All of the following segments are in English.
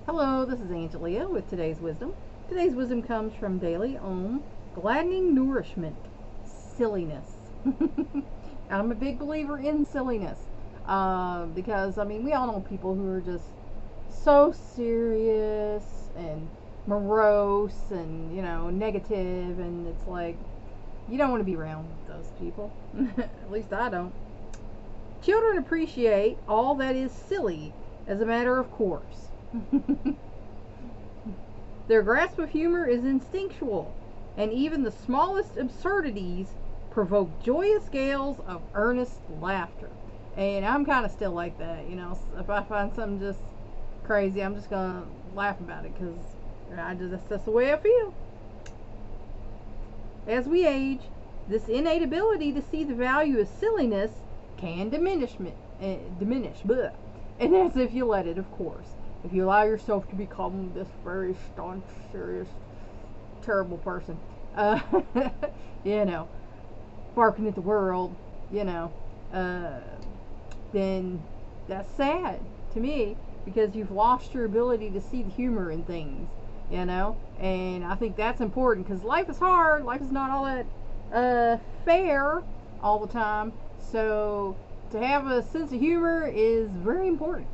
Hello, this is Angelia with today's wisdom. Today's wisdom comes from Daily Om, Gladdening Nourishment, Silliness. I'm a big believer in silliness because, we all know people who are just so serious and morose and, negative, and it's like, you don't want to be around those people. At least I don't. Children appreciate all that is silly as a matter of course. Their grasp of humor is instinctual, and even the smallest absurdities provoke joyous gales of earnest laughter. And I'm kind of still like that, If I find something just crazy, I'm just gonna laugh about it because that's the way I feel. As we age, this innate ability to see the value of silliness can diminish. Bleh. And that's if you let it, of course. If you allow yourself to become this very staunch, serious, terrible person, barking at the world, then that's sad to me because you've lost your ability to see the humor in things, and I think that's important because life is hard. Life is not all that fair all the time. So to have a sense of humor is very important.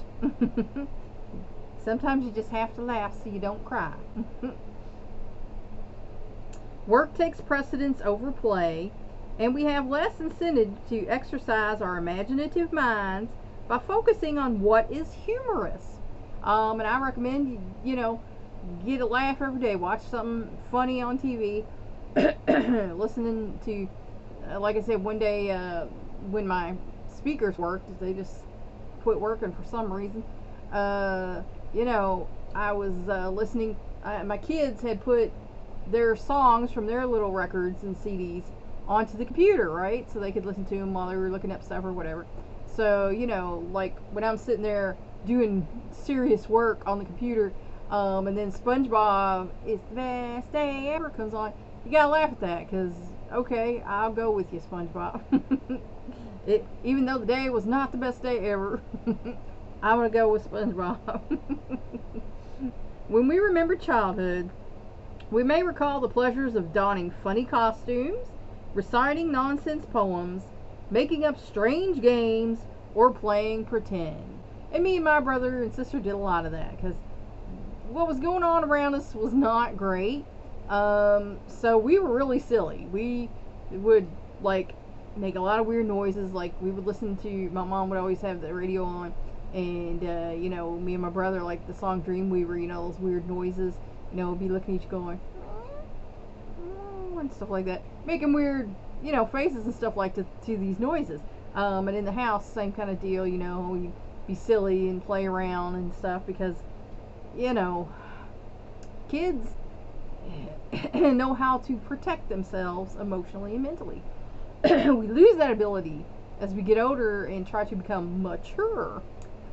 Sometimes you just have to laugh so you don't cry. Work takes precedence over play, and we have less incentive to exercise our imaginative minds by focusing on what is humorous. And I recommend get a laugh every day. Watch something funny on TV. Listening to, like I said, one day when my speakers worked, they just quit working for some reason. I was listening. My kids had put their songs from their little records and CDs onto the computer, right? So they could listen to them while they were looking up stuff or whatever. So, like when I'm sitting there doing serious work on the computer, and then SpongeBob, It's the Best Day Ever comes on, you gotta laugh at that, because, okay, I'll go with you, SpongeBob. Even though the day was not the best day ever, I'm gonna go with SpongeBob. When we remember childhood, we may recall the pleasures of donning funny costumes, reciting nonsense poems, making up strange games, or playing pretend. And me and my brother and sister did a lot of that because what was going on around us was not great. So we were really silly. We would make a lot of weird noises. Like we would listen to, my mom would always have the radio on, and me and my brother, like the song Dreamweaver, those weird noises, we'd be looking at each going and stuff like that, making weird faces and stuff like to these noises. And in the house, same kind of deal. We'd be silly and play around and stuff because kids know how to protect themselves emotionally and mentally. We lose that ability as we get older and try to become mature.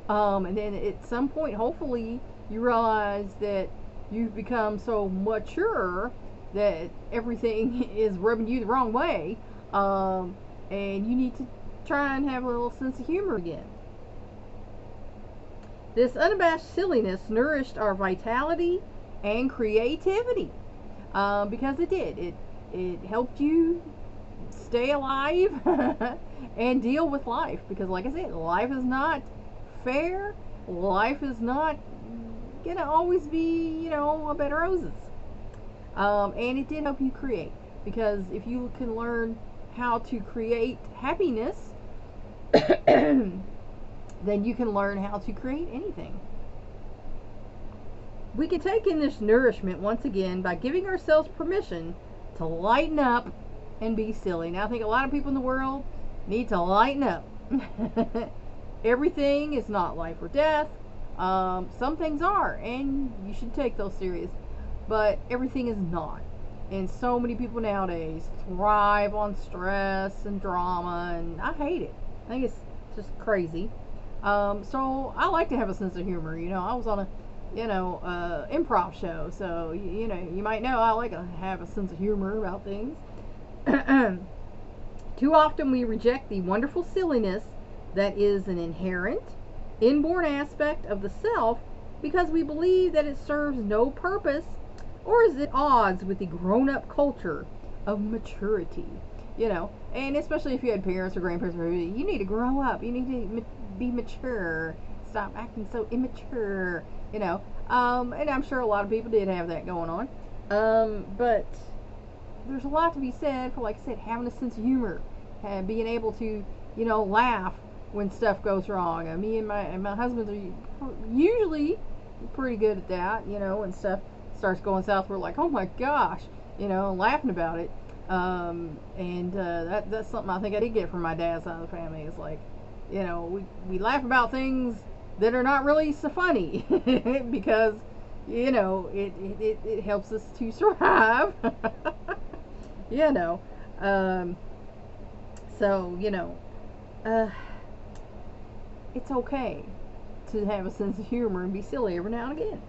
And then at some point, hopefully, you realize that you've become so mature that everything is rubbing you the wrong way. And you need to try and have a little sense of humor again. This unabashed silliness nourished our vitality and creativity, because it did. It helped you stay alive and deal with life, because like I said, life is not fair. Life is not gonna always be a bed of roses. And it did help you create, because if you can learn how to create happiness, then you can learn how to create anything. We can take in this nourishment once again by giving ourselves permission to lighten up and be silly. Now, I think a lot of people in the world need to lighten up. Everything is not life or death. Some things are, and you should take those serious, but everything is not. And so many people nowadays thrive on stress and drama, and I hate it. I think it's just crazy. So I like to have a sense of humor. I was on a improv show, so you might know I like to have a sense of humor about things. Too often we reject the wonderful silliness that is an inherent, inborn aspect of the self because we believe that it serves no purpose, or is it at odds with the grown-up culture of maturity? And especially if you had parents or grandparents who you need to grow up, you need to be mature, stop acting so immature, and I'm sure a lot of people did have that going on, but there's a lot to be said for, like I said, having a sense of humor, and being able to, laugh when stuff goes wrong. Me and my husband are usually pretty good at that, when stuff starts going south. We're like, oh my gosh, laughing about it. That's something I think I did get from my dad's side of the family. Is like, we laugh about things that are not really so funny because, it helps us to survive. So, it's okay to have a sense of humor and be silly every now and again.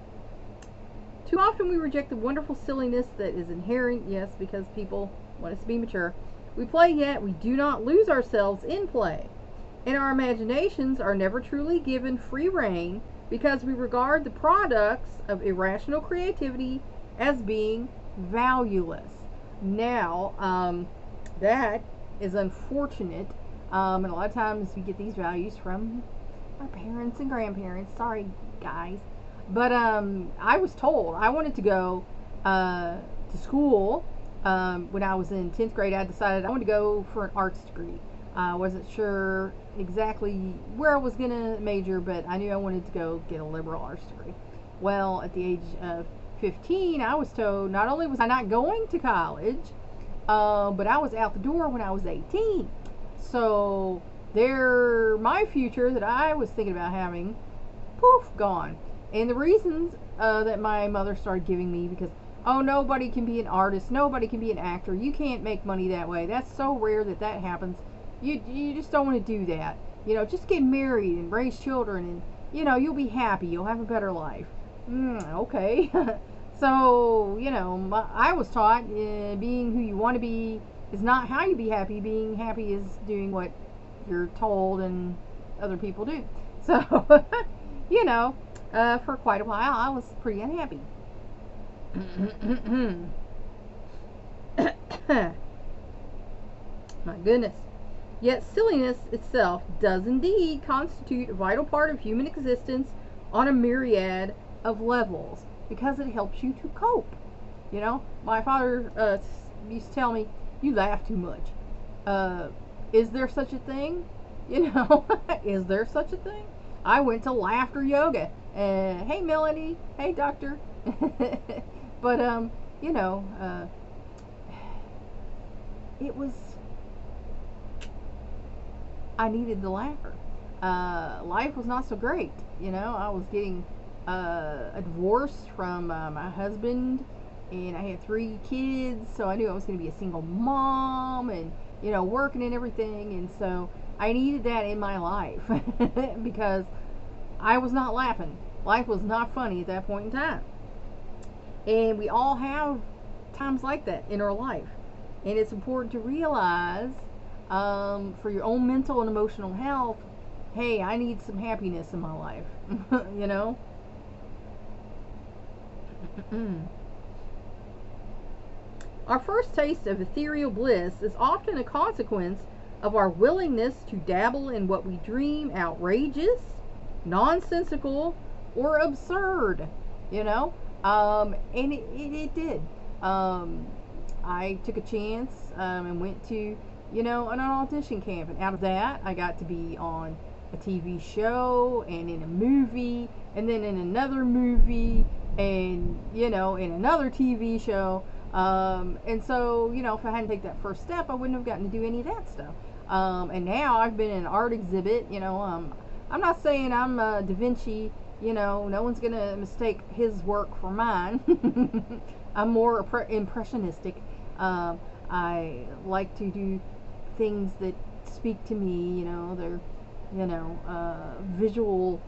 Too often we reject the wonderful silliness that is inherent, yes, because people want us to be mature. We play, yet we do not lose ourselves in play. And our imaginations are never truly given free rein because we regard the products of irrational creativity as being valueless. Now, that is unfortunate, and a lot of times we get these values from our parents and grandparents. Sorry, guys. But I was told I wanted to go to school when I was in 10th grade. I decided I wanted to go for an arts degree. I wasn't sure exactly where I was going to major, but I knew I wanted to go get a liberal arts degree. Well, at the age of 15, I was told not only was I not going to college, but I was out the door when I was 18. So my future that I was thinking about having, poof, gone. And the reasons that my mother started giving me, because, oh, nobody can be an artist, nobody can be an actor, you can't make money that way, that's so rare that happens, you just don't want to do that, just get married and raise children, and you'll be happy, you'll have a better life. Okay. So, I was taught being who you want to be is not how you be happy. Being happy is doing what you're told and other people do. So, for quite a while, I was pretty unhappy. My goodness. Yet silliness itself does indeed constitute a vital part of human existence on a myriad of levels because it helps you to cope. My father used to tell me, you laugh too much. Is there such a thing? Is there such a thing? I went to laughter yoga. Hey, Melanie. Hey, doctor. But, it was, I needed the laughter. Life was not so great. I was getting a divorce from my husband, and I had 3 kids, so I knew I was going to be a single mom and, working and everything. And so I needed that in my life because I was not laughing. Life was not funny at that point in time. And we all have times like that in our life. And it's important to realize, for your own mental and emotional health, hey, I need some happiness in my life. Our first taste of ethereal bliss is often a consequence of our willingness to dabble in what we deem outrageous, nonsensical, or absurd, and it did. I took a chance and went to, an audition camp, and out of that, I got to be on a TV show and in a movie, and then in another movie, and in another TV show. And so, if I hadn't taken that first step, I wouldn't have gotten to do any of that stuff. And now I've been in an art exhibit. I'm not saying I'm Da Vinci. No one's gonna mistake his work for mine. I'm more impressionistic. I like to do things that speak to me. They're visual,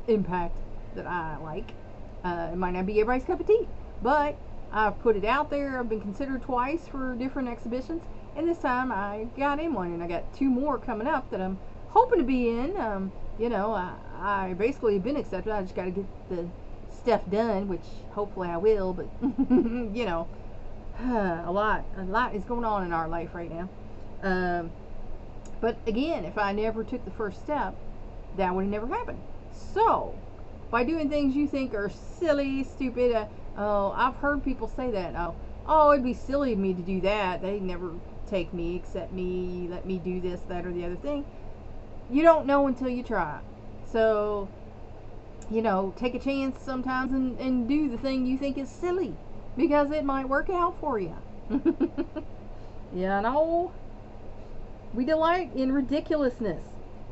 impact that I like. It might not be everybody's cup of tea, but I've put it out there. I've been considered twice for different exhibitions, and this time I got in one, and I got 2 more coming up that I'm hoping to be in. I basically have been accepted. I just got to get the stuff done, which hopefully I will. But you know, a lot is going on in our life right now. But again, if I never took the first step, that would have never happened. So, by doing things you think are silly, stupid, I've heard people say that. Oh, it'd be silly of me to do that. They'd never take me, accept me, let me do this, that, or the other thing. You don't know until you try. So, you know, take a chance sometimes and do the thing you think is silly, because it might work out for you. You know, we delight in ridiculousness,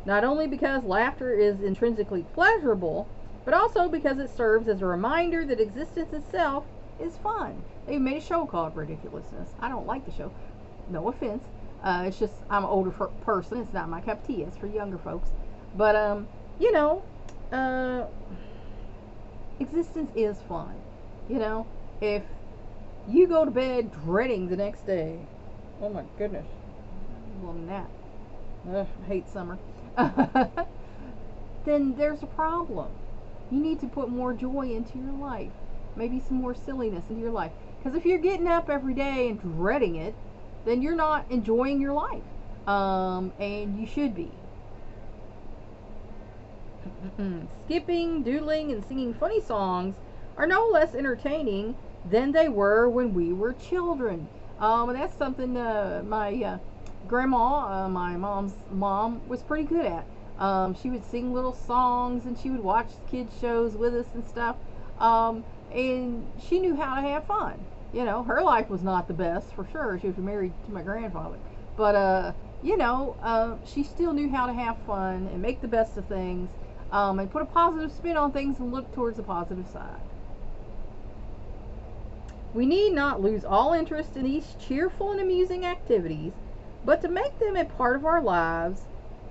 not only because laughter is intrinsically pleasurable, but also because it serves as a reminder that existence itself is fun. They made a show called Ridiculousness. I don't like the show. No offense. It's just I'm an older person. It's not my cup of tea. It's for younger folks. But, you know, existence is fun. You know, if you go to bed dreading the next day, oh my goodness, more than that. I hate summer. Then there's a problem. You need to put more joy into your life. Maybe some more silliness into your life. Because if you're getting up every day and dreading it, then you're not enjoying your life. And you should be. Skipping, doodling, and singing funny songs are no less entertaining than they were when we were children. And that's something my grandma, my mom's mom, was pretty good at. She would sing little songs, and she would watch kids shows with us and stuff. And she knew how to have fun. You know, her life was not the best, for sure. She was married to my grandfather. But, you know, she still knew how to have fun and make the best of things, and put a positive spin on things and look towards the positive side. We need not lose all interest in these cheerful and amusing activities, but to make them a part of our lives,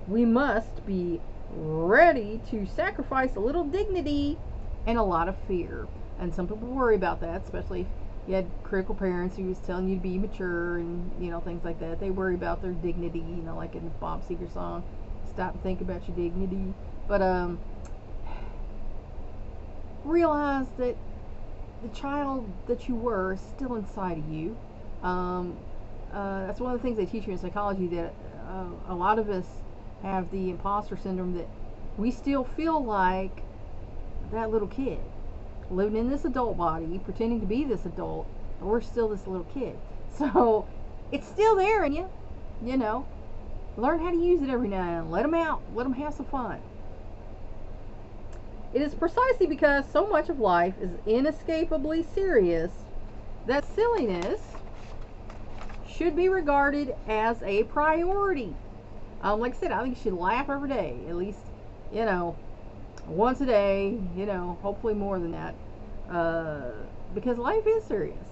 we must be ready to sacrifice a little dignity and a lot of fear. And some people worry about that, especially if you had critical parents who was telling you to be mature and, you know, things like that. They worry about their dignity, you know, like in the Bob Seger song, stop and think about your dignity. But realize that the child that you were is still inside of you. That's one of the things they teach you in psychology, that a lot of us have the imposter syndrome, that we still feel like that little kid living in this adult body, pretending to be this adult, but we're still this little kid. So it's still there in you, you know. Learn how to use it every now and then. Let them out. Let them have some fun. It is precisely because so much of life is inescapably serious that silliness should be regarded as a priority. Like I said, I think you should laugh every day, at least, you know, once a day, you know, hopefully more than that, because life is serious.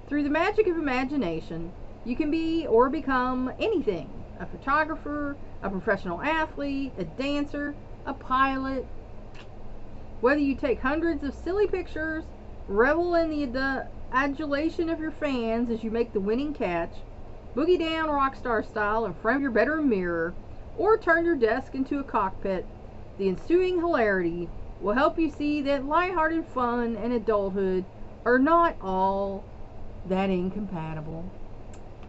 Through the magic of imagination, you can be or become anything: a photographer, a professional athlete, a dancer, a pilot. Whether you take hundreds of silly pictures, revel in the adulation of your fans as you make the winning catch, boogie down rock star style in front of your bedroom mirror, or turn your desk into a cockpit, the ensuing hilarity will help you see that lighthearted fun and adulthood are not all that incompatible.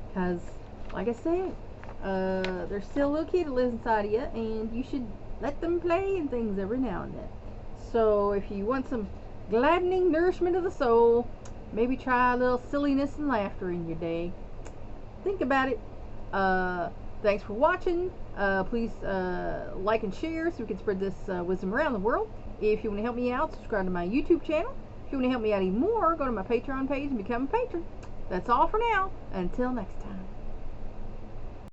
Because, like I said, there's still a little kid that lives inside of you, and you should let them play and things every now and then. So if you want some gladdening nourishment of the soul, maybe try a little silliness and laughter in your day. Think about it. Thanks for watching. Please like and share so we can spread this wisdom around the world. If you want to help me out, subscribe to my YouTube channel. If you want to help me out even more, go to my Patreon page and become a patron. That's all for now. Until next time.